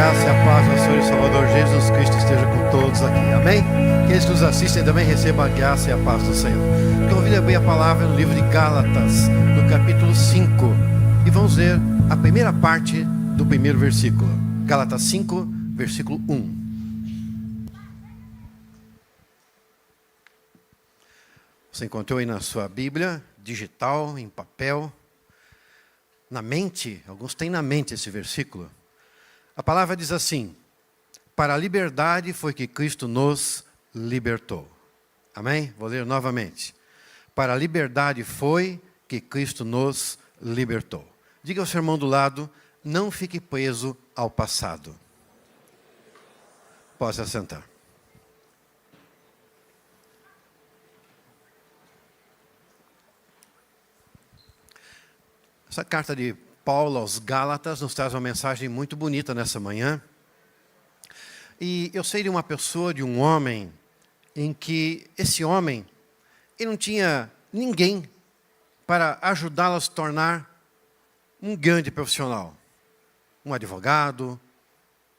graça e a paz do Senhor e Salvador Jesus Cristo esteja com todos aqui, amém? Aqueles que nos assistem também recebam a graça e a paz do Senhor. Convido a abrir a palavra no livro de Gálatas, no capítulo 5, e vamos ver a primeira parte do primeiro versículo. Gálatas 5, versículo 1. Você encontrou aí na sua Bíblia, digital, em papel, na mente? Alguns têm na mente esse versículo. A palavra diz assim: para a liberdade foi que Cristo nos libertou. Amém? Vou ler novamente. Para a liberdade foi que Cristo nos libertou. Diga ao seu irmão do lado: não fique preso ao passado. Pode se assentar. Essa carta de Paulo aos Gálatas nos traz uma mensagem muito bonita nessa manhã. E eu sei de uma pessoa, de um homem, em que esse homem, ele não tinha ninguém para ajudá-lo a se tornar um grande profissional. Um advogado,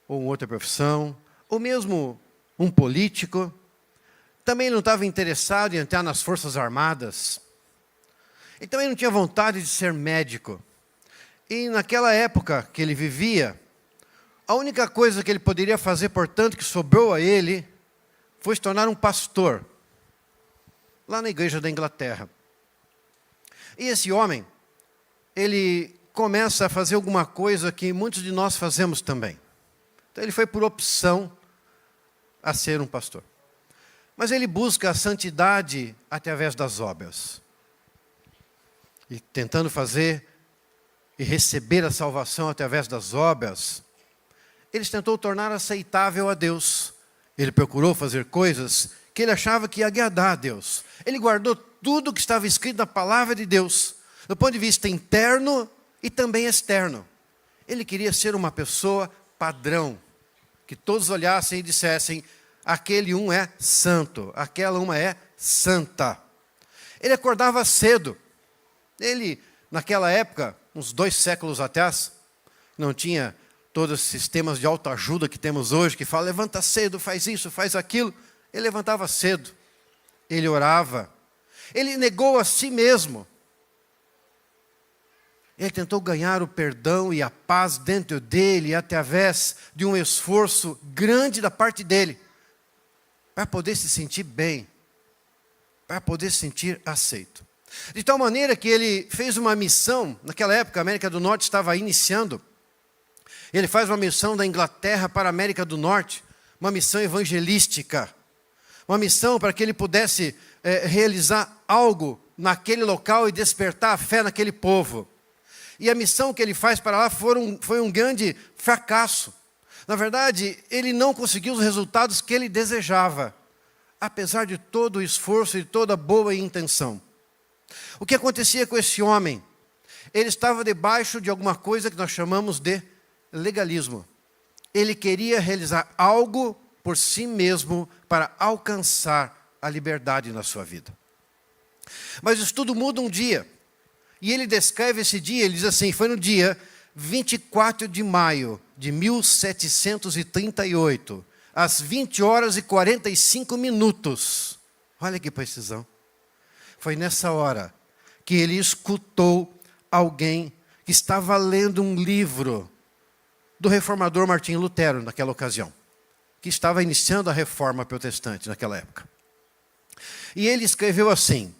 ou outra profissão, ou mesmo um político. Também não estava interessado em entrar nas Forças Armadas. Ele também não tinha vontade de ser médico. E naquela época que ele vivia, a única coisa que ele poderia fazer, portanto, que sobrou a ele, foi se tornar um pastor, lá na igreja da Inglaterra. E esse homem, ele começa a fazer alguma coisa que muitos de nós fazemos também. Então ele foi por opção a ser um pastor. Mas ele busca a santidade através das obras. E tentando fazer e receber a salvação através das obras, ele tentou tornar aceitável a Deus. Ele procurou fazer coisas que ele achava que ia agradar a Deus. Ele guardou tudo que estava escrito na palavra de Deus, do ponto de vista interno e também externo. Ele queria ser uma pessoa padrão, que todos olhassem e dissessem: aquele um é santo, aquela uma é santa. Ele acordava cedo. Ele, naquela época, uns 2 séculos atrás, não tinha todos os sistemas de autoajuda que temos hoje, que fala: levanta cedo, faz isso, faz aquilo. Ele levantava cedo, ele orava, ele negou a si mesmo. Ele tentou ganhar o perdão e a paz dentro dele, através de um esforço grande da parte dele, para poder se sentir bem, para poder se sentir aceito. De tal maneira que ele fez uma missão, naquela época a América do Norte estava iniciando. Ele faz uma missão da Inglaterra para a América do Norte, uma missão evangelística. Uma missão para que ele pudesse realizar algo naquele local e despertar a fé naquele povo. E a missão que ele faz para lá foi um grande fracasso. Na verdade, ele não conseguiu os resultados que ele desejava, apesar de todo o esforço e toda a boa intenção. O que acontecia com esse homem? Ele estava debaixo de alguma coisa que nós chamamos de legalismo. Ele queria realizar algo por si mesmo para alcançar a liberdade na sua vida. Mas isso tudo muda um dia. E ele descreve esse dia, ele diz assim: foi no dia 24 de maio de 1738, às 20 horas e 45 minutos. Olha que precisão. Foi nessa hora que ele escutou alguém que estava lendo um livro do reformador Martinho Lutero, naquela ocasião, que estava iniciando a reforma protestante naquela época. E ele escreveu assim: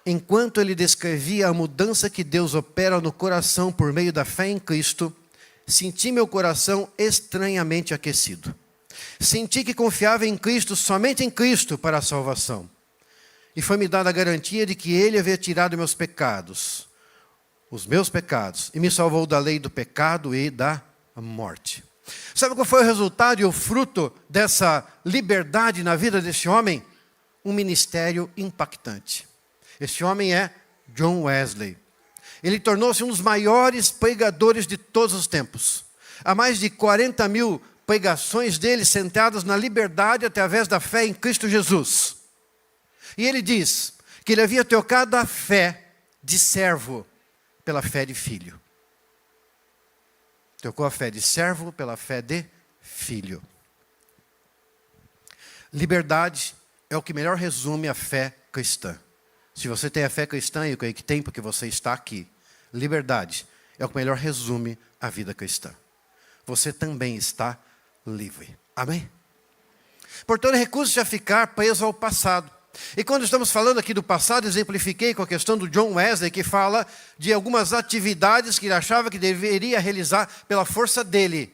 enquanto ele descrevia a mudança que Deus opera no coração por meio da fé em Cristo, senti meu coração estranhamente aquecido. Senti que confiava em Cristo, somente em Cristo, para a salvação. E foi-me dada a garantia de que Ele havia tirado meus pecados, os meus pecados, e me salvou da lei do pecado e da morte. Sabe qual foi o resultado e o fruto dessa liberdade na vida desse homem? Um ministério impactante. Esse homem é John Wesley. Ele tornou-se um dos maiores pregadores de todos os tempos. Há mais de 40 mil pregações dele centradas na liberdade através da fé em Cristo Jesus. E ele diz que ele havia trocado a fé de servo pela fé de filho. Trocou a fé de servo pela fé de filho. Liberdade é o que melhor resume a fé cristã. Se você tem a fé cristã, e eu creio que tem porque você está aqui, liberdade é o que melhor resume a vida cristã. Você também está livre. Amém? Portanto, recusa-se a ficar preso ao passado. E quando estamos falando aqui do passado, exemplifiquei com a questão do John Wesley, que fala de algumas atividades que ele achava que deveria realizar pela força dele.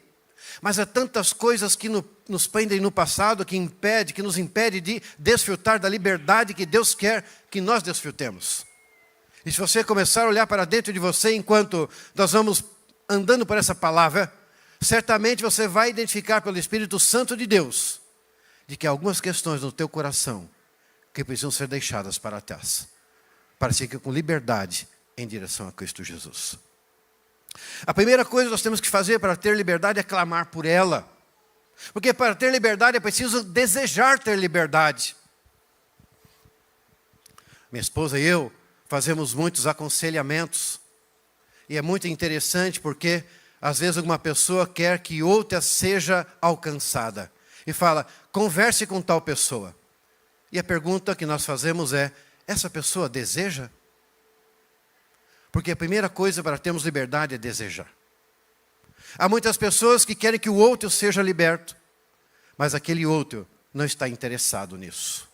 Mas há tantas coisas que nos prendem no passado, que nos impede de desfrutar da liberdade que Deus quer que nós desfrutemos. E se você começar a olhar para dentro de você enquanto nós vamos andando por essa palavra, certamente você vai identificar pelo Espírito Santo de Deus de que há algumas questões no teu coração que precisam ser deixadas para trás, para seguir com liberdade em direção a Cristo Jesus. A primeira coisa que nós temos que fazer para ter liberdade é clamar por ela. Porque para ter liberdade é preciso desejar ter liberdade. Minha esposa e eu fazemos muitos aconselhamentos. E é muito interessante porque às vezes uma pessoa quer que outra seja alcançada. E fala, converse com tal pessoa. E a pergunta que nós fazemos é, essa pessoa deseja? Porque a primeira coisa para termos liberdade é desejar. Há muitas pessoas que querem que o outro seja liberto, mas aquele outro não está interessado nisso.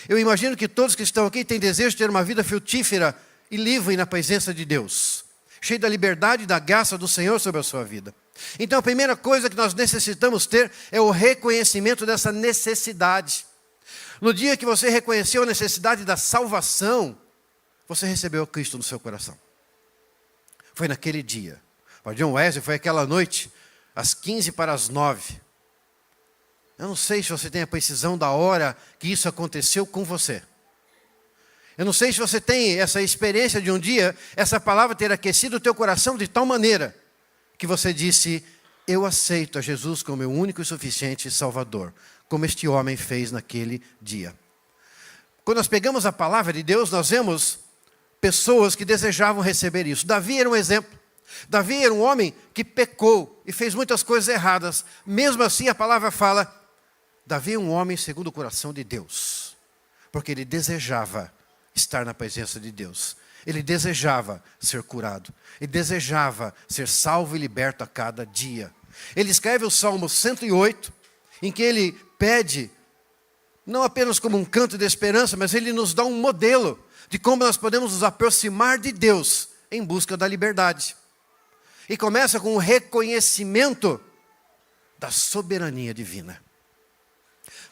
Eu imagino que todos que estão aqui têm desejo de ter uma vida frutífera e livre na presença de Deus, cheio da liberdade e da graça do Senhor sobre a sua vida. Então a primeira coisa que nós necessitamos ter é o reconhecimento dessa necessidade. No dia que você reconheceu a necessidade da salvação, você recebeu Cristo no seu coração. Foi naquele dia. Para John Wesley foi aquela noite, às 8:45. Eu não sei se você tem a precisão da hora que isso aconteceu com você. Eu não sei se você tem essa experiência de um dia, essa palavra ter aquecido o teu coração de tal maneira que você disse, eu aceito a Jesus como meu único e suficiente Salvador, como este homem fez naquele dia. Quando nós pegamos a palavra de Deus, nós vemos pessoas que desejavam receber isso. Davi era um exemplo. Davi era um homem que pecou e fez muitas coisas erradas. Mesmo assim, a palavra fala, Davi é um homem segundo o coração de Deus. Porque ele desejava estar na presença de Deus. Ele desejava ser curado. Ele desejava ser salvo e liberto a cada dia. Ele escreve o Salmo 108, em que ele pede, não apenas como um canto de esperança, mas ele nos dá um modelo de como nós podemos nos aproximar de Deus em busca da liberdade. E começa com o reconhecimento da soberania divina.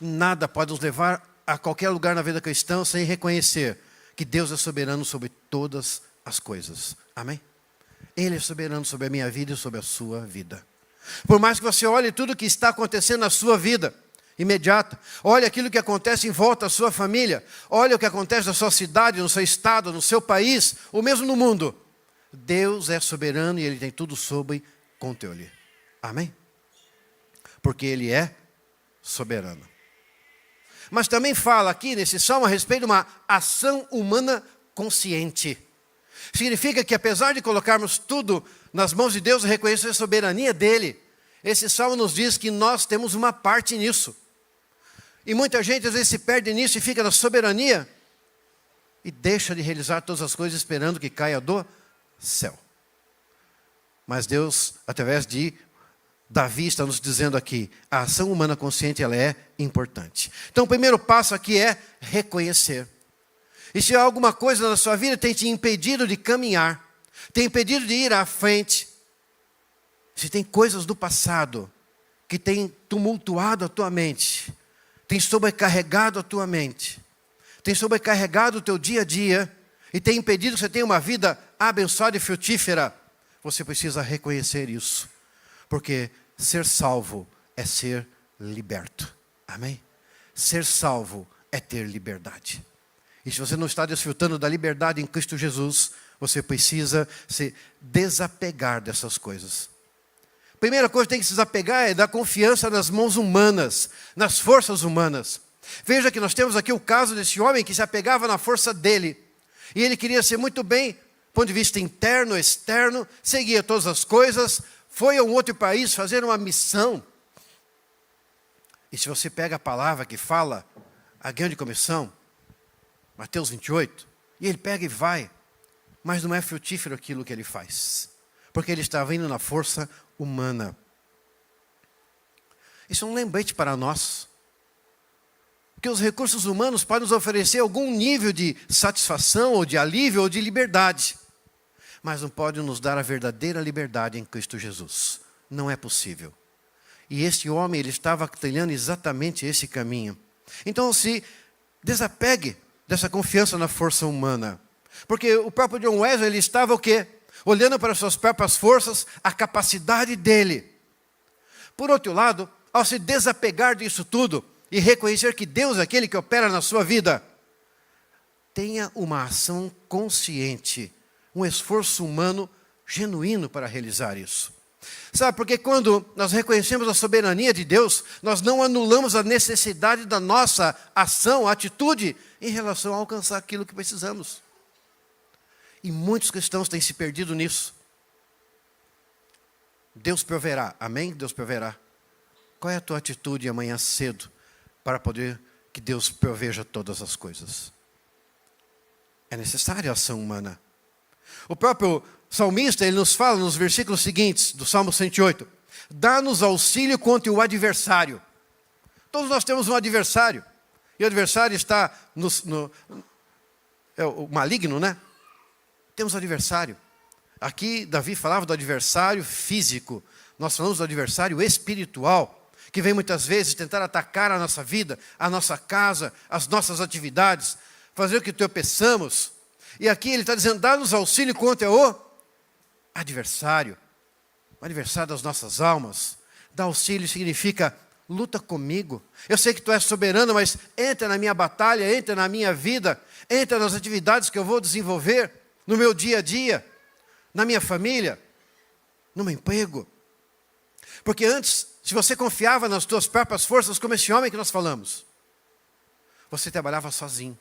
Nada pode nos levar a qualquer lugar na vida cristã sem reconhecer que Deus é soberano sobre todas as coisas. Amém? Ele é soberano sobre a minha vida e sobre a sua vida. Por mais que você olhe tudo o que está acontecendo na sua vida imediata, olhe aquilo que acontece em volta da sua família, olhe o que acontece na sua cidade, no seu estado, no seu país, ou mesmo no mundo. Deus é soberano e Ele tem tudo sob controle. Amém? Porque Ele é soberano. Mas também fala aqui nesse salmo a respeito de uma ação humana consciente. Significa que apesar de colocarmos tudo nas mãos de Deus e reconhecer a soberania dEle, esse salmo nos diz que nós temos uma parte nisso. E muita gente às vezes se perde nisso e fica na soberania e deixa de realizar todas as coisas esperando que caia do céu. Mas Deus, através de Davi, está nos dizendo aqui, a ação humana consciente ela é importante. Então o primeiro passo aqui é reconhecer. E se há alguma coisa na sua vida que tem te impedido de caminhar, tem impedido de ir à frente, se tem coisas do passado que tem tumultuado a tua mente, tem sobrecarregado a tua mente, tem sobrecarregado o teu dia a dia e tem impedido que você tenha uma vida abençoada e frutífera, você precisa reconhecer isso. Porque ser salvo é ser liberto. Amém? Ser salvo é ter liberdade. E se você não está desfrutando da liberdade em Cristo Jesus, você precisa se desapegar dessas coisas. A primeira coisa que tem que se desapegar é dar confiança nas mãos humanas, nas forças humanas. Veja que nós temos aqui o caso desse homem que se apegava na força dele. E ele queria ser muito bem, do ponto de vista interno, externo, seguia todas as coisas, foi a um outro país fazer uma missão. E se você pega a palavra que fala, a grande comissão, Mateus 28, e ele pega e vai, mas não é frutífero aquilo que ele faz, porque ele estava indo na força humana. Isso é um lembrete para nós, que os recursos humanos podem nos oferecer algum nível de satisfação, ou de alívio, ou de liberdade, mas não podem nos dar a verdadeira liberdade em Cristo Jesus. Não é possível. E este homem, ele estava trilhando exatamente esse caminho. Então, se desapegue dessa confiança na força humana. Porque o próprio John Wesley, ele estava o quê? Olhando para as suas próprias forças, a capacidade dele. Por outro lado, ao se desapegar disso tudo e reconhecer que Deus é aquele que opera na sua vida, tenha uma ação consciente, um esforço humano genuíno para realizar isso. Sabe, porque quando nós reconhecemos a soberania de Deus, nós não anulamos a necessidade da nossa ação, atitude, em relação a alcançar aquilo que precisamos. E muitos cristãos têm se perdido nisso. Deus proverá, amém? Deus proverá. Qual é a tua atitude amanhã cedo para poder que Deus proveja todas as coisas? É necessária a ação humana. O próprio salmista, ele nos fala nos versículos seguintes do Salmo 108, dá-nos auxílio contra o adversário. Todos nós temos um adversário, e o adversário está é o maligno, né? Temos um adversário. Aqui Davi falava do adversário físico, nós falamos do adversário espiritual, que vem muitas vezes tentar atacar a nossa vida, a nossa casa, as nossas atividades, fazer com que tropeçamos. E aqui ele está dizendo, dá-nos auxílio contra o adversário das nossas almas. Dar auxílio significa, luta comigo. Eu sei que tu és soberano, mas entra na minha batalha, entra na minha vida, entra nas atividades que eu vou desenvolver, no meu dia a dia, na minha família, no meu emprego. Porque antes, se você confiava nas tuas próprias forças, como esse homem que nós falamos, você trabalhava sozinho.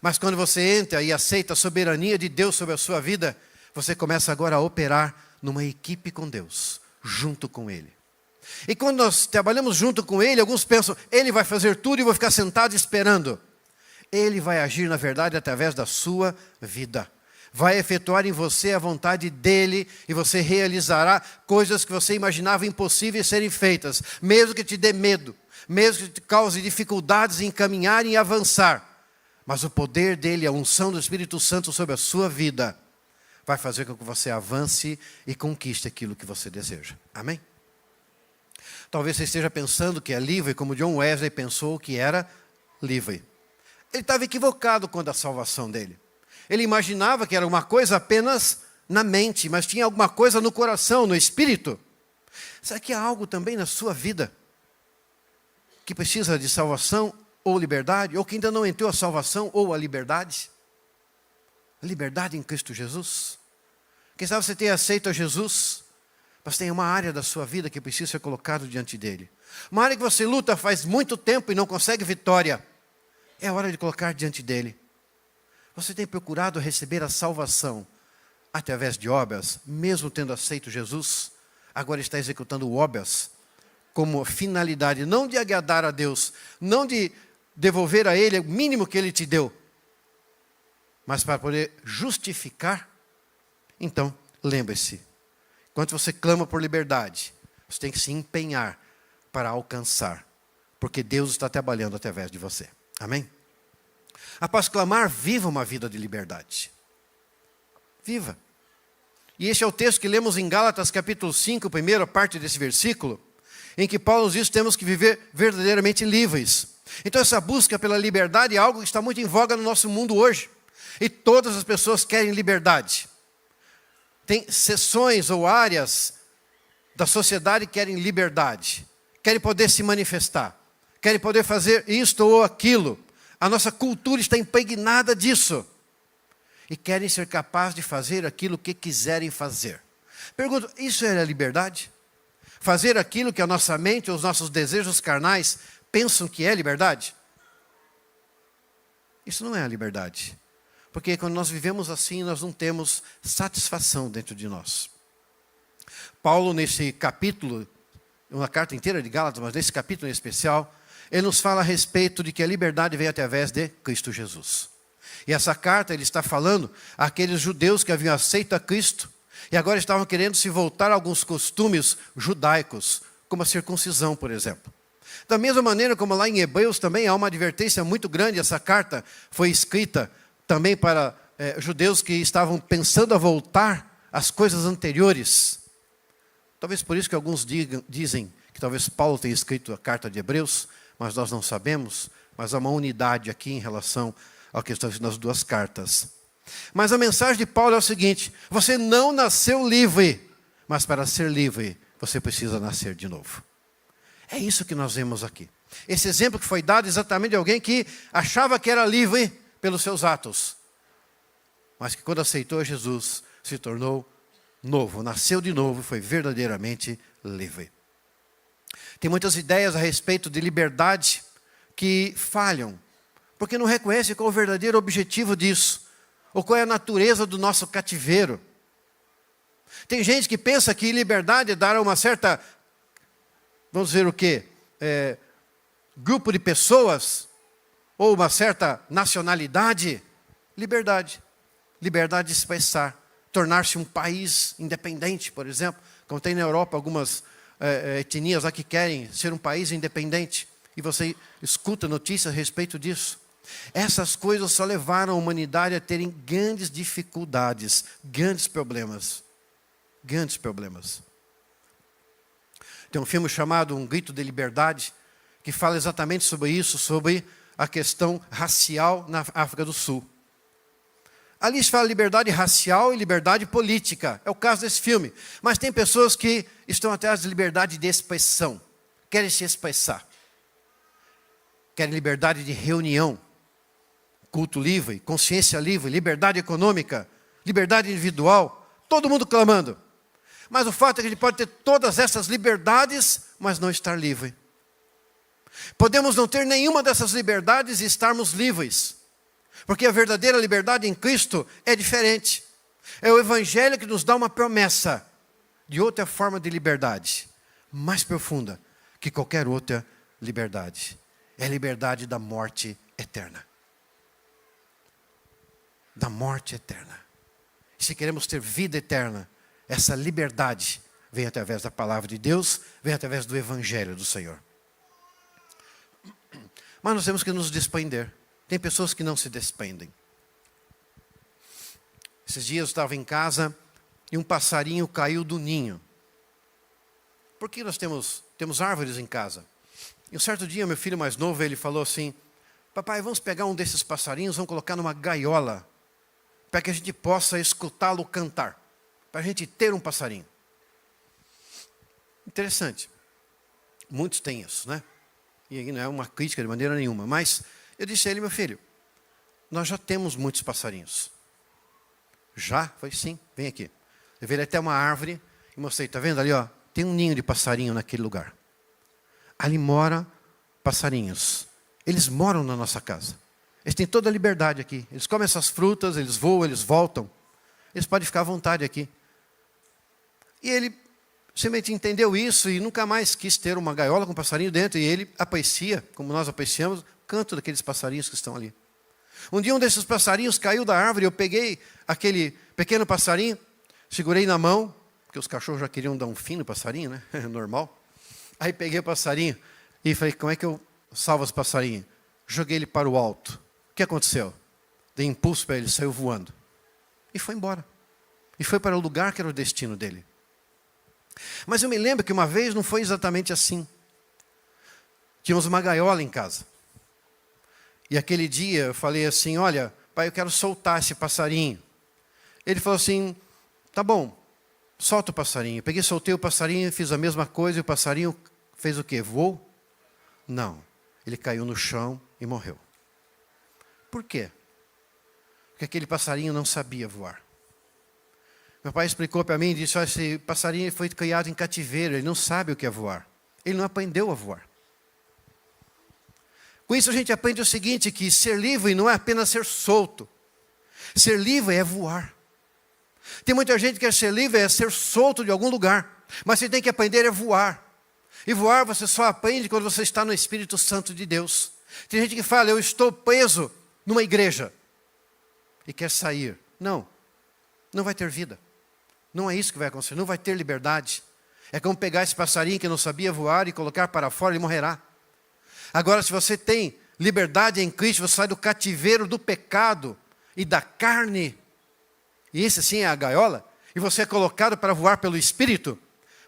Mas quando você entra e aceita a soberania de Deus sobre a sua vida, você começa agora a operar numa equipe com Deus, junto com Ele. E quando nós trabalhamos junto com Ele, alguns pensam, Ele vai fazer tudo e eu vou ficar sentado esperando. Ele vai agir, na verdade, através da sua vida. Vai efetuar em você a vontade dEle e você realizará coisas que você imaginava impossíveis serem feitas, mesmo que te dê medo, mesmo que te cause dificuldades em caminhar e em avançar. Mas o poder dEle, a unção do Espírito Santo sobre a sua vida, vai fazer com que você avance e conquiste aquilo que você deseja. Amém? Talvez você esteja pensando que é livre, como John Wesley pensou que era livre. Ele estava equivocado quanto à salvação dele. Ele imaginava que era uma coisa apenas na mente, mas tinha alguma coisa no coração, no espírito. Será que há algo também na sua vida que precisa de salvação ou liberdade, ou que ainda não entrou a salvação ou a liberdade? A liberdade em Cristo Jesus. Quem sabe você tenha aceito a Jesus, mas tem uma área da sua vida que precisa ser colocado diante dele. Uma área que você luta faz muito tempo e não consegue vitória. É a hora de colocar diante dele. Você tem procurado receber a salvação através de obras, mesmo tendo aceito Jesus? Agora está executando obras como finalidade, não de agradar a Deus, não de devolver a Ele o mínimo que Ele te deu, mas para poder justificar. Então, lembre-se, enquanto você clama por liberdade, você tem que se empenhar para alcançar, porque Deus está trabalhando através de você. Amém? Após clamar, viva uma vida de liberdade. Viva. E este é o texto que lemos em Gálatas capítulo 5, primeira parte desse versículo, em que Paulo nos diz que temos que viver verdadeiramente livres. Então essa busca pela liberdade é algo que está muito em voga no nosso mundo hoje. E todas as pessoas querem liberdade. Tem seções ou áreas da sociedade que querem liberdade. Querem poder se manifestar. Querem poder fazer isto ou aquilo. A nossa cultura está impregnada disso. E querem ser capazes de fazer aquilo que quiserem fazer. Pergunto, isso é a liberdade? Fazer aquilo que a nossa mente ou os nossos desejos carnais pensam que é liberdade? Isso não é a liberdade. Porque quando nós vivemos assim, nós não temos satisfação dentro de nós. Paulo, nesse capítulo, uma carta inteira de Gálatas, mas nesse capítulo em especial, ele nos fala a respeito de que a liberdade veio através de Cristo Jesus. E essa carta ele está falando àqueles judeus que haviam aceito a Cristo e agora estavam querendo se voltar a alguns costumes judaicos, como a circuncisão, por exemplo. Da mesma maneira como lá em Hebreus também há uma advertência muito grande, essa carta foi escrita também para judeus que estavam pensando a voltar às coisas anteriores. Talvez por isso que alguns dizem que talvez Paulo tenha escrito a carta de Hebreus, mas nós não sabemos, mas há uma unidade aqui em relação ao que está nas duas cartas. Mas a mensagem de Paulo é o seguinte: você não nasceu livre, mas para ser livre, você precisa nascer de novo. É isso que nós vemos aqui. Esse exemplo que foi dado exatamente de alguém que achava que era livre pelos seus atos, mas que quando aceitou Jesus, se tornou novo, nasceu de novo e foi verdadeiramente livre. Tem muitas ideias a respeito de liberdade que falham, porque não reconhecem qual é o verdadeiro objetivo disso, ou qual é a natureza do nosso cativeiro. Tem gente que pensa que liberdade é dar a uma certa, vamos dizer o quê? Grupo de pessoas, ou uma certa nacionalidade. Liberdade. Liberdade de expressar. Tornar-se um país independente, por exemplo. Como tem na Europa algumas etnias lá que querem ser um país independente. E você escuta notícias a respeito disso. Essas coisas só levaram a humanidade a terem grandes dificuldades, grandes problemas. Grandes problemas. Tem um filme chamado Um Grito de Liberdade, que fala exatamente sobre isso, sobre a questão racial na África do Sul. Ali se fala liberdade racial e liberdade política. É o caso desse filme. Mas tem pessoas que estão atrás de liberdade de expressão. Querem se expressar. Querem liberdade de reunião. Culto livre, consciência livre, liberdade econômica, liberdade individual. Todo mundo clamando. Mas o fato é que a gente pode ter todas essas liberdades, mas não estar livre. Podemos não ter nenhuma dessas liberdades e estarmos livres. Porque a verdadeira liberdade em Cristo é diferente. É o Evangelho que nos dá uma promessa de outra forma de liberdade, mais profunda que qualquer outra liberdade. É a liberdade da morte eterna. Da morte eterna. E se queremos ter vida eterna, essa liberdade vem através da palavra de Deus, vem através do Evangelho do Senhor. Mas nós temos que nos desprender. Tem pessoas que não se desprendem. Esses dias eu estava em casa e um passarinho caiu do ninho. Porque nós temos árvores em casa. E um certo dia, meu filho mais novo, ele falou assim: papai, vamos pegar um desses passarinhos, vamos colocar numa gaiola, para que a gente possa escutá-lo cantar. Para a gente ter um passarinho. Interessante. Muitos têm isso, né? E aí não é uma crítica de maneira nenhuma. Mas eu disse a ele: meu filho, nós já temos muitos passarinhos. Já? Foi sim, vem aqui. Levei ele até uma árvore e mostrei, está vendo ali, ó? Tem um ninho de passarinho naquele lugar. Ali moram passarinhos. Eles moram na nossa casa. Eles têm toda a liberdade aqui. Eles comem essas frutas, eles voam, eles voltam. Eles podem ficar à vontade aqui. E ele simplesmente entendeu isso e nunca mais quis ter uma gaiola com um passarinho dentro. E ele aprecia, como nós apreciamos, o canto daqueles passarinhos que estão ali. Um dia um desses passarinhos caiu da árvore. Eu peguei aquele pequeno passarinho, segurei na mão, porque os cachorros já queriam dar um fim no passarinho, né? Normal. Aí peguei o passarinho e falei: como é que eu salvo esse passarinho? Joguei ele para o alto. O que aconteceu? Dei impulso para ele, saiu voando. E foi embora. E foi para o lugar que era o destino dele. Mas eu me lembro que uma vez não foi exatamente assim. Tínhamos uma gaiola em casa. E aquele dia eu falei assim: olha, pai, eu quero soltar esse passarinho. Ele falou assim: tá bom, solta o passarinho. Eu peguei, soltei o passarinho, fiz a mesma coisa e o passarinho fez o quê? Voou? Não. Ele caiu no chão e morreu. Por quê? Porque aquele passarinho não sabia voar. Meu pai explicou para mim e disse: olha, esse passarinho foi criado em cativeiro, ele não sabe o que é voar. Ele não aprendeu a voar. Com isso a gente aprende o seguinte, que ser livre não é apenas ser solto. Ser livre é voar. Tem muita gente que quer ser livre, é ser solto de algum lugar. Mas você tem que aprender a voar. E voar você só aprende quando você está no Espírito Santo de Deus. Tem gente que fala, eu estou preso numa igreja e quer sair. Não, não vai ter vida. Não é isso que vai acontecer, não vai ter liberdade. É como pegar esse passarinho que não sabia voar e colocar para fora, ele morrerá. Agora, se você tem liberdade em Cristo, você sai do cativeiro do pecado e da carne, e esse sim é a gaiola, e você é colocado para voar pelo Espírito,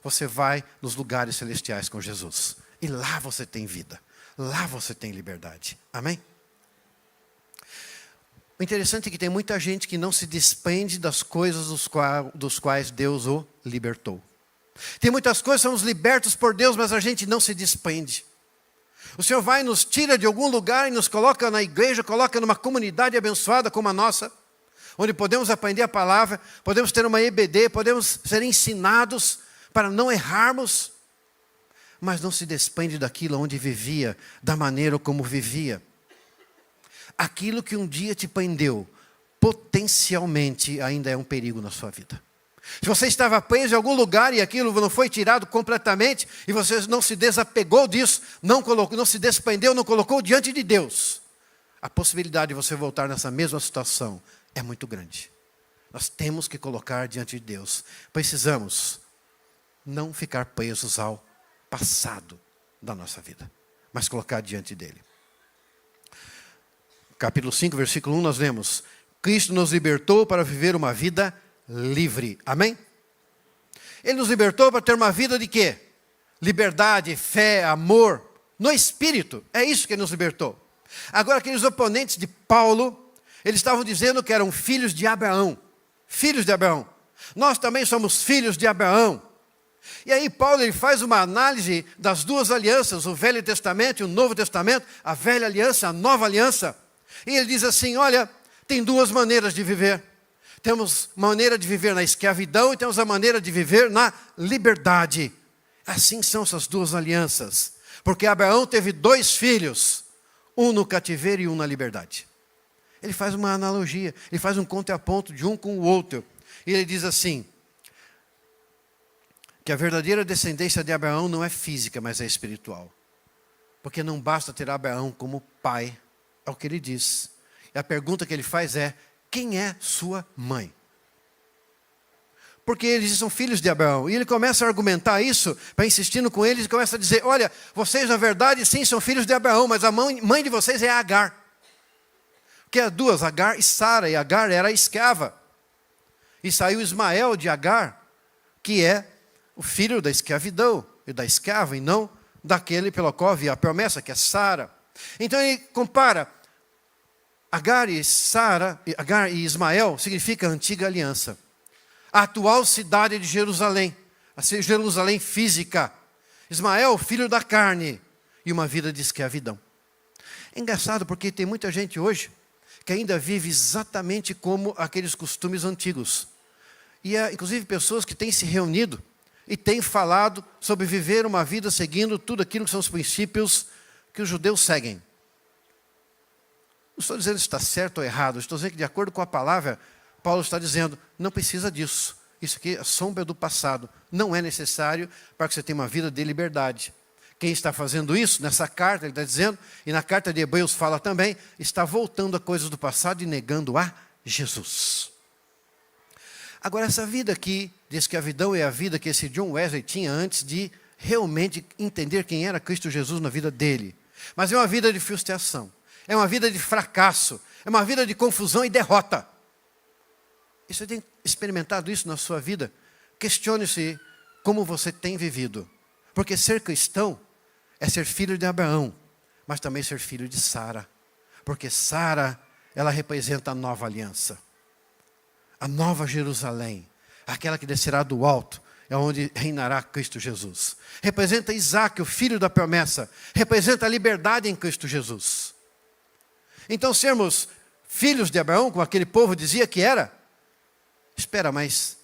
você vai nos lugares celestiais com Jesus. E lá você tem vida, lá você tem liberdade. Amém? O interessante é que tem muita gente que não se despende das coisas dos quais Deus o libertou. Tem muitas coisas que somos libertos por Deus, mas a gente não se despende. O Senhor vai e nos tira de algum lugar e nos coloca na igreja, coloca numa comunidade abençoada como a nossa, onde podemos aprender a palavra, podemos ter uma EBD, podemos ser ensinados para não errarmos, mas não se despende daquilo onde vivia, da maneira como vivia. Aquilo que um dia te prendeu, potencialmente ainda é um perigo na sua vida. Se você estava preso em algum lugar e aquilo não foi tirado completamente, e você não se desapegou disso, não se desprendeu, não colocou diante de Deus, a possibilidade de você voltar nessa mesma situação é muito grande. Nós temos que colocar diante de Deus. Precisamos não ficar presos ao passado da nossa vida, mas colocar diante dele. Capítulo 5, versículo 1, nós lemos: Cristo nos libertou para viver uma vida livre. Amém? Ele nos libertou para ter uma vida de quê? Liberdade, fé, amor, no Espírito. É isso que ele nos libertou. Agora, aqueles oponentes de Paulo, eles estavam dizendo que eram filhos de Abraão. Filhos de Abraão. Nós também somos filhos de Abraão. E aí Paulo ele faz uma análise das duas alianças, o Velho Testamento e o Novo Testamento, a velha aliança, a nova aliança. E ele diz assim, olha, tem duas maneiras de viver. Temos maneira de viver na escravidão e temos a maneira de viver na liberdade. Assim são essas duas alianças. Porque Abraão teve 2 filhos, um no cativeiro e um na liberdade. Ele faz uma analogia, ele faz um contraponto de um com o outro. E ele diz assim, que a verdadeira descendência de Abraão não é física, mas é espiritual. Porque não basta ter Abraão como pai, é o que ele diz. E a pergunta que ele faz é, quem é sua mãe? Porque eles são filhos de Abraão. E ele começa a argumentar isso, para insistindo com eles, e começa a dizer, olha, vocês na verdade sim são filhos de Abraão, mas a mãe de vocês é Agar. Porque há duas, Agar e Sara, e Agar era escrava. E saiu Ismael de Agar, que é o filho da escravidão e da escrava, e não daquele pelo qual havia a promessa, que é Sara. Então ele compara Agar e Sara, Agar e Ismael significa a antiga aliança. A atual cidade de Jerusalém, a Jerusalém física. Ismael, filho da carne, e uma vida de escravidão. É engraçado porque tem muita gente hoje que ainda vive exatamente como aqueles costumes antigos. E há inclusive pessoas que têm se reunido e têm falado sobre viver uma vida seguindo tudo aquilo que são os princípios que os judeus seguem. Não estou dizendo se está certo ou errado, estou dizendo que de acordo com a palavra, Paulo está dizendo, não precisa disso. Isso aqui é sombra do passado, não é necessário para que você tenha uma vida de liberdade. Quem está fazendo isso, nessa carta, ele está dizendo, e na carta de Hebreus fala também, está voltando a coisas do passado e negando a Jesus. Agora, essa vida aqui de escravidão é a vida que esse John Wesley tinha antes de realmente entender quem era Cristo Jesus na vida dele. Mas é uma vida de frustração, é uma vida de fracasso, é uma vida de confusão e derrota. E você tem experimentado isso na sua vida? Questione-se como você tem vivido. Porque ser cristão é ser filho de Abraão, mas também ser filho de Sara. Porque Sara, ela representa a nova aliança. A nova Jerusalém, aquela que descerá do alto, é onde reinará Cristo Jesus. Representa Isaac, o filho da promessa. Representa a liberdade em Cristo Jesus. Então, sermos filhos de Abraão, como aquele povo dizia que era, espera, mas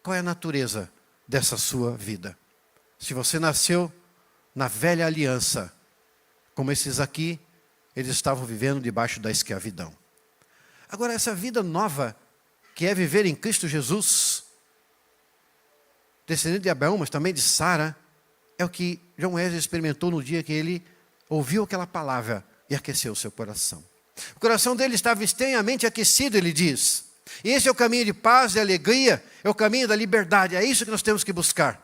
qual é a natureza dessa sua vida? Se você nasceu na velha aliança, como esses aqui, eles estavam vivendo debaixo da escravidão. Agora, essa vida nova, que é viver em Cristo Jesus, descendente de Abraão, mas também de Sara, é o que John Wesley experimentou no dia que ele ouviu aquela palavra e aqueceu o seu coração. O coração dele estava estranhamente aquecido, ele diz. E esse é o caminho de paz e alegria, é o caminho da liberdade, é isso que nós temos que buscar.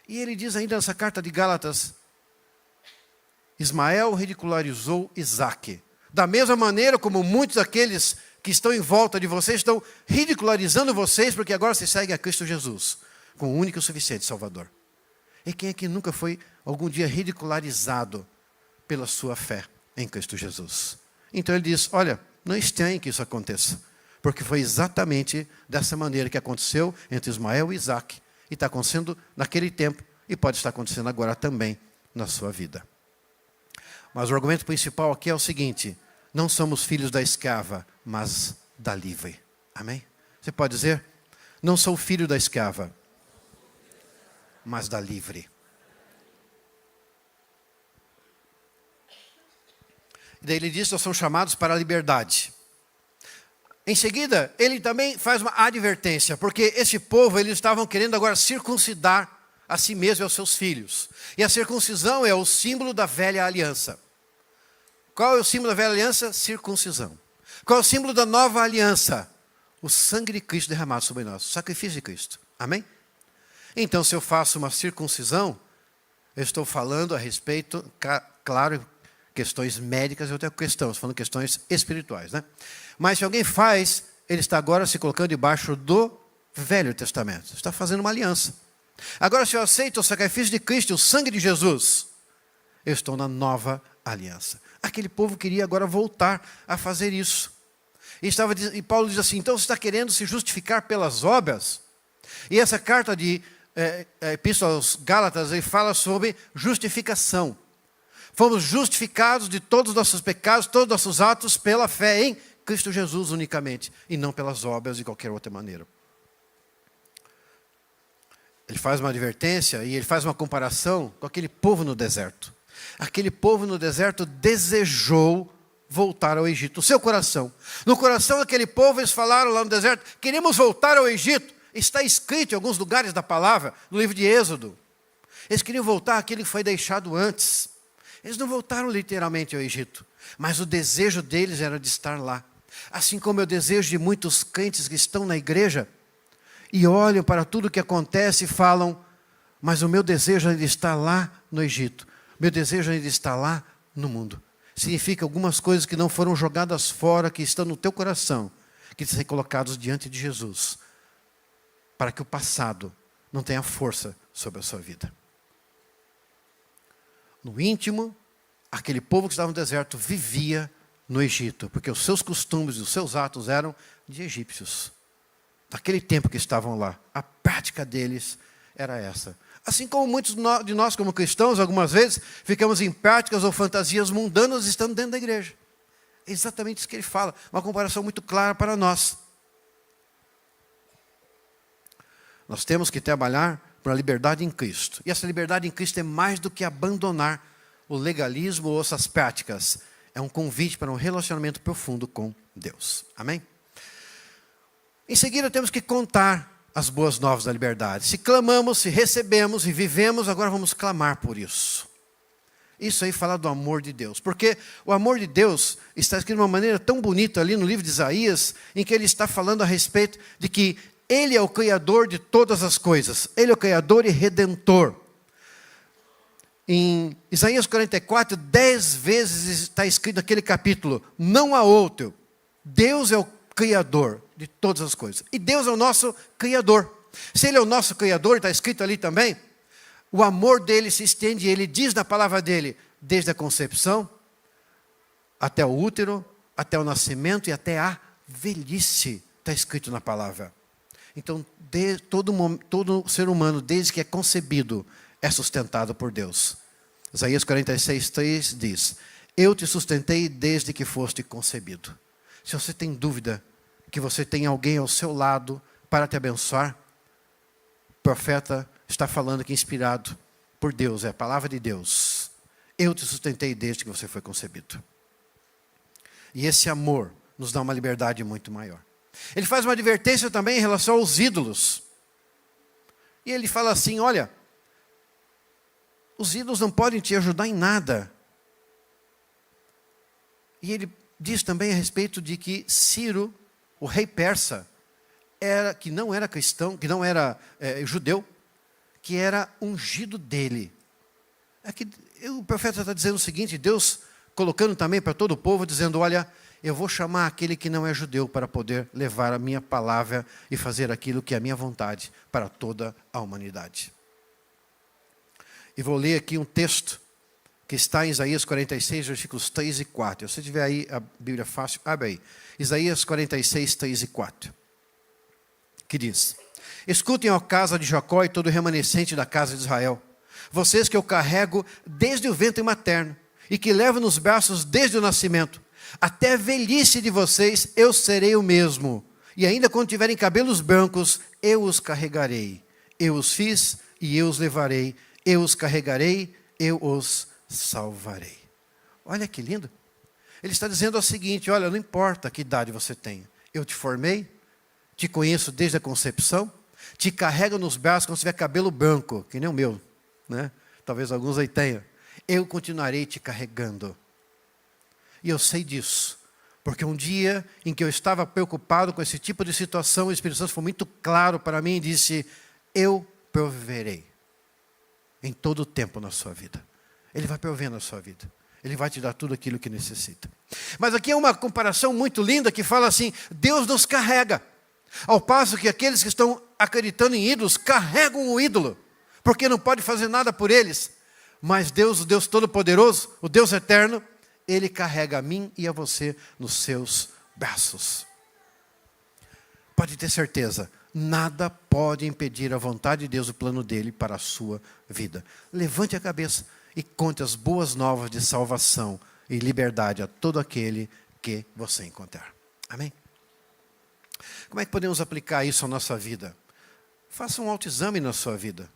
E ele diz ainda nessa carta de Gálatas, Ismael ridicularizou Isaque. Da mesma maneira como muitos daqueles que estão em volta de vocês estão ridicularizando vocês, porque agora se seguem a Cristo Jesus, com o único e suficiente Salvador. E quem é que nunca foi algum dia ridicularizado pela sua fé em Cristo Jesus? Então ele diz, olha, não estranhe que isso aconteça, porque foi exatamente dessa maneira que aconteceu entre Ismael e Isaque, e está acontecendo naquele tempo, e pode estar acontecendo agora também na sua vida. Mas o argumento principal aqui é o seguinte, não somos filhos da escrava, mas da livre. Amém? Você pode dizer, não sou filho da escrava, mas da livre. E daí ele diz que nós somos chamados para a liberdade. Em seguida, ele também faz uma advertência, porque esse povo, eles estavam querendo agora circuncidar a si mesmo e aos seus filhos. E a circuncisão é o símbolo da velha aliança. Qual é o símbolo da velha aliança? Circuncisão. Qual é o símbolo da nova aliança? O sangue de Cristo derramado sobre nós, o sacrifício de Cristo. Amém? Então, se eu faço uma circuncisão, eu estou falando a respeito, claro, questões médicas é outra questão, estou falando questões espirituais, né? Mas se alguém faz, ele está agora se colocando debaixo do Velho Testamento. Está fazendo uma aliança. Agora, se eu aceito o sacrifício de Cristo, o sangue de Jesus, eu estou na nova aliança. Aquele povo queria agora voltar a fazer isso. E Paulo diz assim, então você está querendo se justificar pelas obras? E essa carta de Epístola aos Gálatas, ele fala sobre justificação. Fomos justificados de todos os nossos pecados, todos os nossos atos, pela fé em Cristo Jesus unicamente, e não pelas obras de qualquer outra maneira. Ele faz uma advertência e ele faz uma comparação com aquele povo no deserto. Aquele povo no deserto desejou voltar ao Egito. O seu coração. No coração daquele povo, eles falaram lá no deserto, queremos voltar ao Egito. Está escrito em alguns lugares da palavra, no livro de Êxodo. Eles queriam voltar àquilo que foi deixado antes. Eles não voltaram literalmente ao Egito, mas o desejo deles era de estar lá. Assim como é o desejo de muitos crentes que estão na igreja e olham para tudo o que acontece e falam, mas o meu desejo ainda está lá no Egito. Meu desejo ainda está lá no mundo. Significa algumas coisas que não foram jogadas fora, que estão no teu coração, que têm que ser colocados diante de Jesus, para que o passado não tenha força sobre a sua vida. No íntimo, aquele povo que estava no deserto vivia no Egito, porque os seus costumes e os seus atos eram de egípcios. Naquele tempo que estavam lá, a prática deles era essa. Assim como muitos de nós como cristãos, algumas vezes, ficamos em práticas ou fantasias mundanas estando dentro da igreja. É exatamente isso que ele fala, uma comparação muito clara para nós. Nós temos que trabalhar para a liberdade em Cristo. E essa liberdade em Cristo é mais do que abandonar o legalismo ou essas práticas. É um convite para um relacionamento profundo com Deus. Amém? Em seguida, temos que contar as boas novas da liberdade. Se clamamos, se recebemos e vivemos, agora vamos clamar por isso. Isso aí fala do amor de Deus. Porque o amor de Deus está escrito de uma maneira tão bonita ali no livro de Isaías, em que ele está falando a respeito de que Ele é o Criador de todas as coisas. Ele é o Criador e Redentor. Em Isaías 44, 10 vezes está escrito naquele capítulo, não há outro. Deus é o Criador de todas as coisas. E Deus é o nosso Criador. Se Ele é o nosso Criador, está escrito ali também, o amor dele se estende, Ele diz na palavra dele, desde a concepção, até o útero, até o nascimento e até a velhice, está escrito na palavra. Então, todo ser humano, desde que é concebido, é sustentado por Deus. Isaías 46, 3 diz, eu te sustentei desde que foste concebido. Se você tem dúvida que você tem alguém ao seu lado para te abençoar, o profeta está falando que inspirado por Deus, é a palavra de Deus. Eu te sustentei desde que você foi concebido. E esse amor nos dá uma liberdade muito maior. Ele faz uma advertência também em relação aos ídolos. E ele fala assim, olha, os ídolos não podem te ajudar em nada. E ele diz também a respeito de que Ciro, o rei persa, que não era cristão, que não era judeu, que era ungido dele. Aqui, o profeta está dizendo o seguinte, Deus colocando também para todo o povo, dizendo, olha, eu vou chamar aquele que não é judeu para poder levar a minha palavra e fazer aquilo que é a minha vontade para toda a humanidade. E vou ler aqui um texto que está em Isaías 46, versículos 3 e 4. Se você tiver aí a Bíblia fácil, abre aí. Isaías 46, 3 e 4. Que diz, escutem, ó casa de Jacó e todo o remanescente da casa de Israel, vocês que eu carrego desde o ventre materno e que levo nos braços desde o nascimento, até a velhice de vocês eu serei o mesmo, e ainda quando tiverem cabelos brancos, eu os carregarei. Eu os fiz e eu os levarei, eu os carregarei, eu os salvarei. Olha que lindo. Ele está dizendo o seguinte, olha, não importa que idade você tenha, eu te formei, te conheço desde a concepção, te carrego nos braços quando tiver cabelo branco, que nem o meu, né? Talvez alguns aí tenham. Eu continuarei te carregando. E eu sei disso, porque um dia em que eu estava preocupado com esse tipo de situação, o Espírito Santo foi muito claro para mim e disse, eu proverei em todo o tempo na sua vida. Ele vai prover na sua vida. Ele vai te dar tudo aquilo que necessita. Mas aqui é uma comparação muito linda que fala assim, Deus nos carrega. Ao passo que aqueles que estão acreditando em ídolos, carregam o ídolo, porque não pode fazer nada por eles. Mas Deus, o Deus Todo-Poderoso, o Deus Eterno, Ele carrega a mim e a você nos seus braços. Pode ter certeza, nada pode impedir a vontade de Deus, o plano dEle para a sua vida. Levante a cabeça e conte as boas novas de salvação e liberdade a todo aquele que você encontrar. Amém? Como é que podemos aplicar isso à nossa vida? Faça um autoexame na sua vida.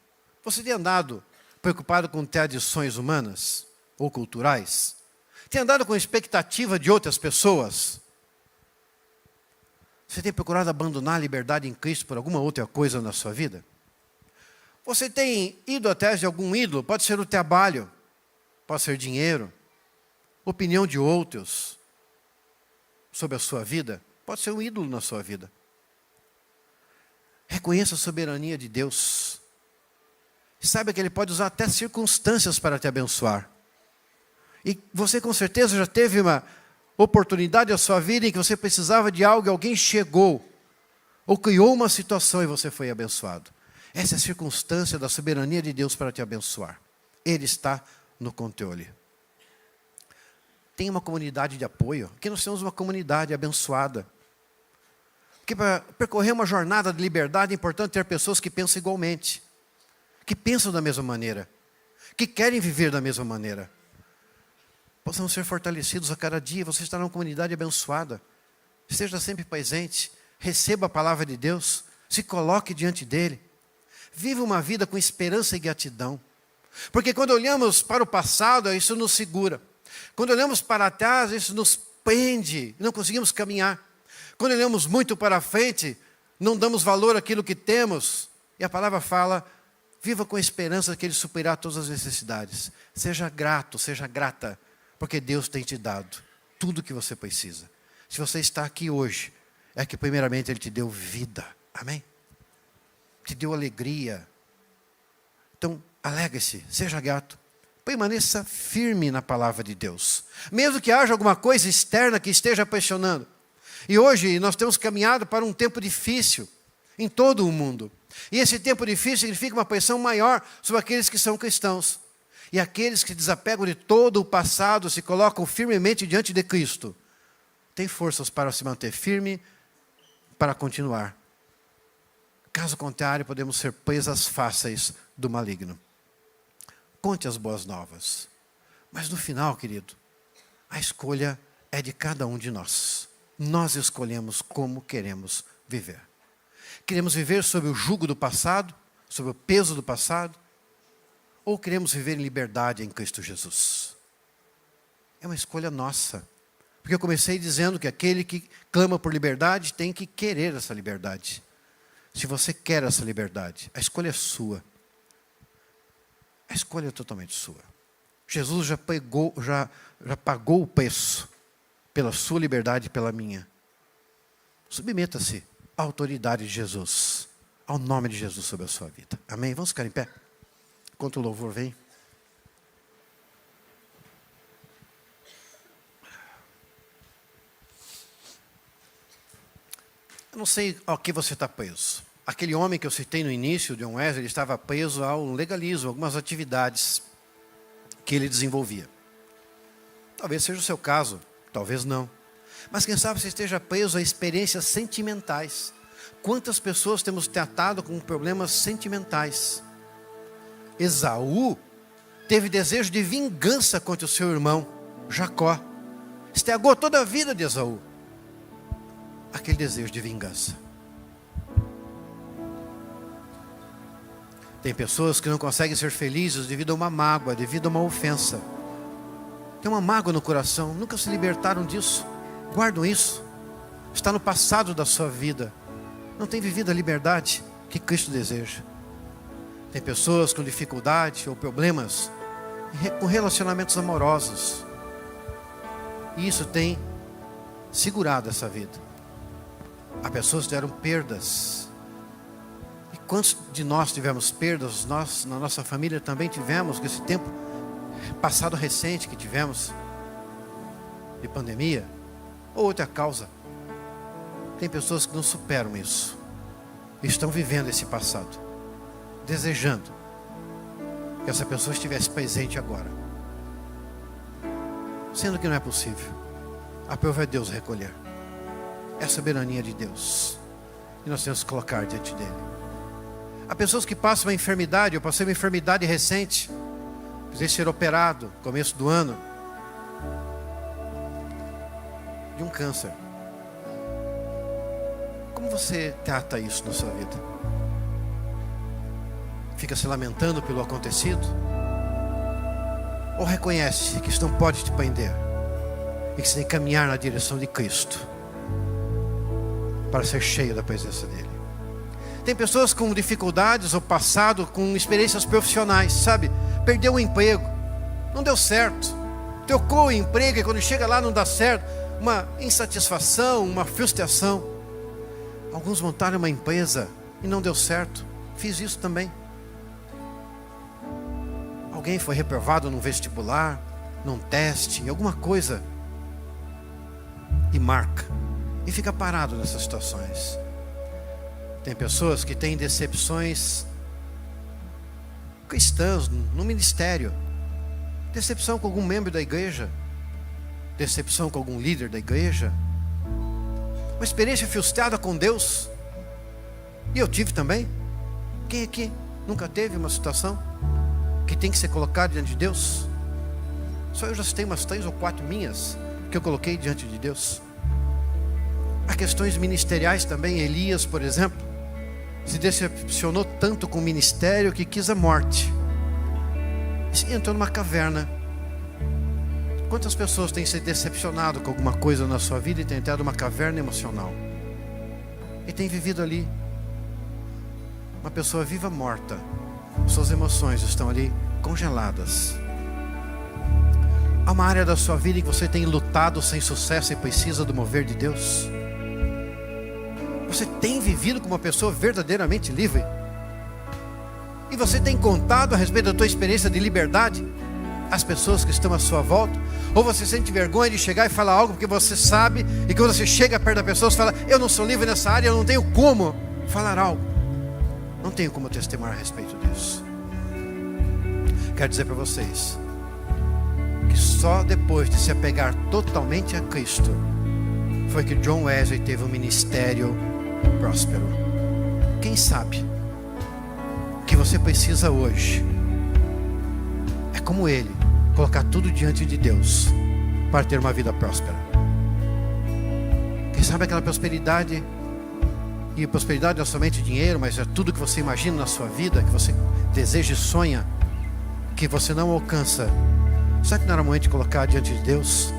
Você tem andado preocupado com tradições humanas ou culturais? Tem andado com expectativa de outras pessoas? Você tem procurado abandonar a liberdade em Cristo por alguma outra coisa na sua vida? Você tem ido atrás de algum ídolo? Pode ser o trabalho, pode ser dinheiro, opinião de outros sobre a sua vida. Pode ser um ídolo na sua vida. Reconheça a soberania de Deus. E saiba que Ele pode usar até circunstâncias para te abençoar. E você com certeza já teve uma oportunidade na sua vida em que você precisava de algo e alguém chegou ou criou uma situação e você foi abençoado. Essa é a circunstância da soberania de Deus para te abençoar. Ele está no controle. Tem uma comunidade de apoio. Aqui nós temos uma comunidade abençoada. Porque para percorrer uma jornada de liberdade é importante ter pessoas que pensam igualmente. Que pensam da mesma maneira. Que querem viver da mesma maneira. Possamos ser fortalecidos a cada dia. Você está numa comunidade abençoada. Esteja sempre presente. Receba a palavra de Deus. Se coloque diante dEle. Viva uma vida com esperança e gratidão. Porque quando olhamos para o passado, isso nos segura. Quando olhamos para trás, isso nos prende. Não conseguimos caminhar. Quando olhamos muito para frente, não damos valor àquilo que temos. E a palavra fala, viva com a esperança que Ele suprirá todas as necessidades. Seja grato, seja grata, porque Deus tem te dado tudo o que você precisa. Se você está aqui hoje, é que primeiramente Ele te deu vida. Amém? Te deu alegria. Então, alegre-se, seja grato. Permaneça firme na palavra de Deus. Mesmo que haja alguma coisa externa que esteja pressionando. E hoje nós temos caminhado para um tempo difícil em todo o mundo. E esse tempo difícil significa uma pressão maior sobre aqueles que são cristãos. E aqueles que se desapegam de todo o passado, se colocam firmemente diante de Cristo, têm forças para se manter firme, para continuar. Caso contrário, podemos ser presas fáceis do maligno. Conte as boas novas. Mas no final, querido, a escolha é de cada um de nós. Nós escolhemos como queremos viver. Queremos viver sob o jugo do passado, sob o peso do passado, ou queremos viver em liberdade em Cristo Jesus? É uma escolha nossa. Porque eu comecei dizendo que aquele que clama por liberdade tem que querer essa liberdade. Se você quer essa liberdade, a escolha é sua. A escolha é totalmente sua. Jesus já pagou o preço pela sua liberdade e pela minha. Submeta-se à autoridade de Jesus, ao nome de Jesus sobre a sua vida. Amém? Vamos ficar em pé? Enquanto o louvor vem. Eu não sei ao que você está preso. Aquele homem que eu citei no início, John Wesley, ele estava preso ao legalismo, algumas atividades que ele desenvolvia. Talvez seja o seu caso, talvez não. Mas quem sabe você esteja preso a experiências sentimentais. Quantas pessoas temos tratado com problemas sentimentais? Esaú teve desejo de vingança contra o seu irmão, Jacó. Estragou toda a vida de Esaú. Aquele desejo de vingança. Tem pessoas que não conseguem ser felizes devido a uma mágoa, devido a uma ofensa. Tem uma mágoa no coração, nunca se libertaram disso. Guardam isso. Está no passado da sua vida. Não tem vivido a liberdade que Cristo deseja. Tem pessoas com dificuldade ou problemas com relacionamentos amorosos. E isso tem segurado essa vida. Há pessoas que tiveram perdas. E quantos de nós tivemos perdas? Nós, na nossa família, também tivemos, nesse tempo passado recente que tivemos, de pandemia, ou outra causa. Tem pessoas que não superam isso. Estão vivendo esse passado, desejando que essa pessoa estivesse presente agora. Sendo que não é possível. A prova é Deus recolher. É a soberania de Deus. E nós temos que colocar diante dele. Há pessoas que passam uma enfermidade. Eu passei uma enfermidade recente. Precisei ser operado no começo do ano. De um câncer. Como você trata isso na sua vida? Fica se lamentando pelo acontecido? Ou reconhece que isso não pode te prender? E que você tem que caminhar na direção de Cristo para ser cheio da presença dele. Tem pessoas com dificuldades ou passado com experiências profissionais, sabe? Perdeu o emprego, não deu certo. Trocou o emprego e quando chega lá não dá certo. Uma insatisfação, uma frustração. Alguns montaram uma empresa e não deu certo. Fiz isso também. Alguém foi reprovado num vestibular, num teste, em alguma coisa. E marca. E fica parado nessas situações. Tem pessoas que têm decepções cristãs no ministério. Decepção com algum membro da igreja. Decepção com algum líder da igreja. Uma experiência frustrada com Deus. E eu tive também. Quem aqui nunca teve uma situação que tem que ser colocada diante de Deus? Só eu já citei umas 3 ou 4 minhas que eu coloquei diante de Deus. Há questões ministeriais também. Elias, por exemplo, se decepcionou tanto com o ministério que quis a morte. E entrou numa caverna. Quantas pessoas têm se decepcionado com alguma coisa na sua vida e têm entrado numa caverna emocional? E tem vivido ali. Uma pessoa viva morta. Suas emoções estão ali congeladas. Há uma área da sua vida em que você tem lutado sem sucesso e precisa do mover de Deus? Você tem vivido como uma pessoa verdadeiramente livre? E você tem contado a respeito da tua experiência de liberdade às pessoas que estão à sua volta? Ou você sente vergonha de chegar e falar algo porque você sabe, e quando você chega perto da pessoa, você fala: eu não sou livre nessa área, eu não tenho como falar algo, não tenho como testemunhar a respeito disso. Quero dizer para vocês que só depois de se apegar totalmente a Cristo foi que John Wesley teve um ministério próspero. Quem sabe o que você precisa hoje é como ele, colocar tudo diante de Deus para ter uma vida próspera. Quem sabe aquela prosperidade, e prosperidade não é somente dinheiro, mas é tudo que você imagina na sua vida, que você deseja e sonha, que você não alcança. Sabe que não era momento de colocar diante de Deus,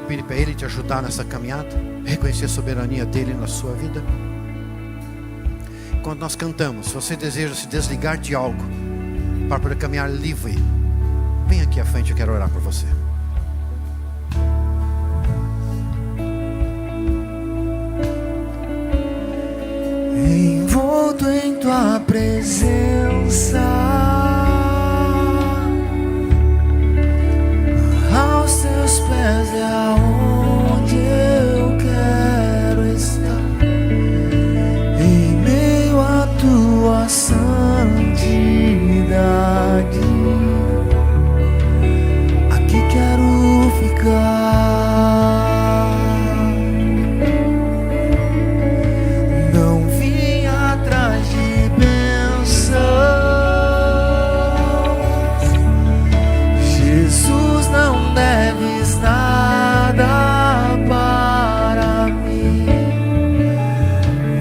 pedir para Ele te ajudar nessa caminhada, reconhecer a soberania dEle na sua vida? quando nós cantamos, se você deseja se desligar de algo para poder caminhar livre, vem aqui à frente, eu quero orar por você. Envolto em tua presença, aos teus pés é aonde eu quero estar, em meio à tua santidade. Aqui quero ficar. Não vim atrás de bênçãos, Jesus, não deves nada para mim,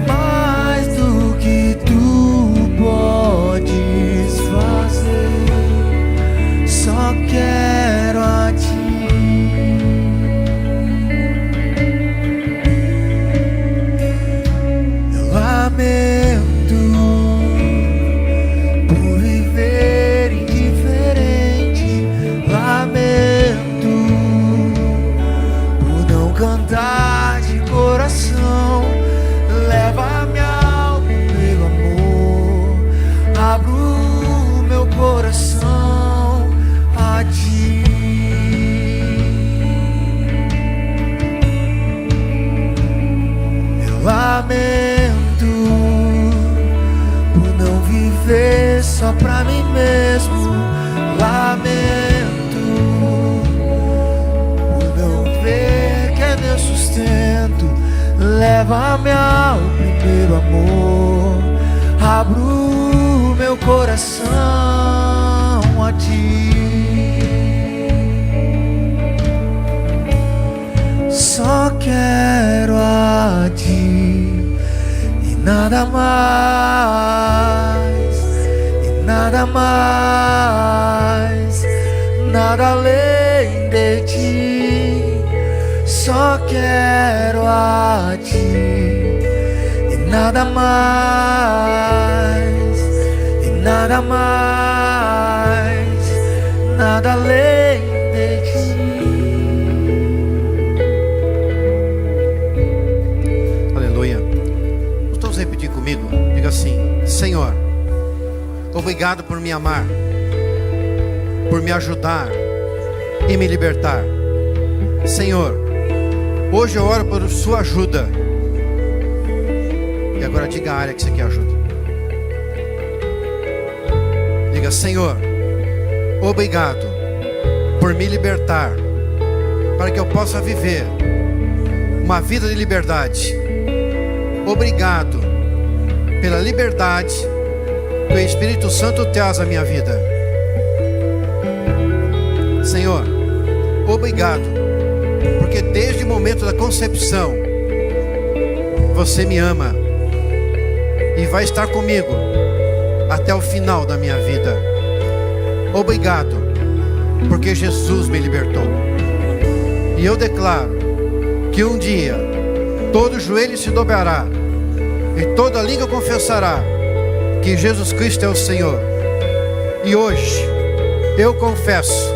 mais do que tu podes fazer, só quero a ti. Eu lamento por viver indiferente, lamento por não cantar de coração. Leva-me ao meu amor, abro meu coração a ti. Eu lamento por não viver só pra mim mesmo. Lamento por não ver que é meu sustento. Leva-me ao primeiro amor, abro meu coração a ti. Só quero a ti e nada mais, e nada mais, nada além de ti. Só quero a ti e nada mais, e nada mais, nada além de ti. Aleluia. Todos repetir comigo. Diga assim: Senhor, obrigado por me amar, por me ajudar e me libertar. Senhor, hoje eu oro por sua ajuda. E agora diga a área que você quer ajuda. Diga: Senhor, obrigado por me libertar, para que eu possa viver uma vida de liberdade. Obrigado pela liberdade que o Espírito Santo traz à minha vida. Senhor, obrigado, porque desde o momento da concepção você me ama e vai estar comigo até o final da minha vida. Obrigado, porque Jesus me libertou. E eu declaro que um dia todo joelho se dobrará e toda língua confessará que Jesus Cristo é o Senhor. E hoje eu confesso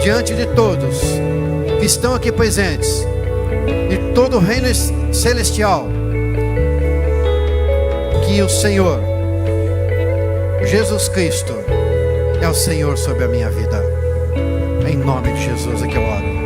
diante de todos que estão aqui presentes, de todo o reino celestial, que o Senhor Jesus Cristo é o Senhor sobre a minha vida. Em nome de Jesus é que eu oro.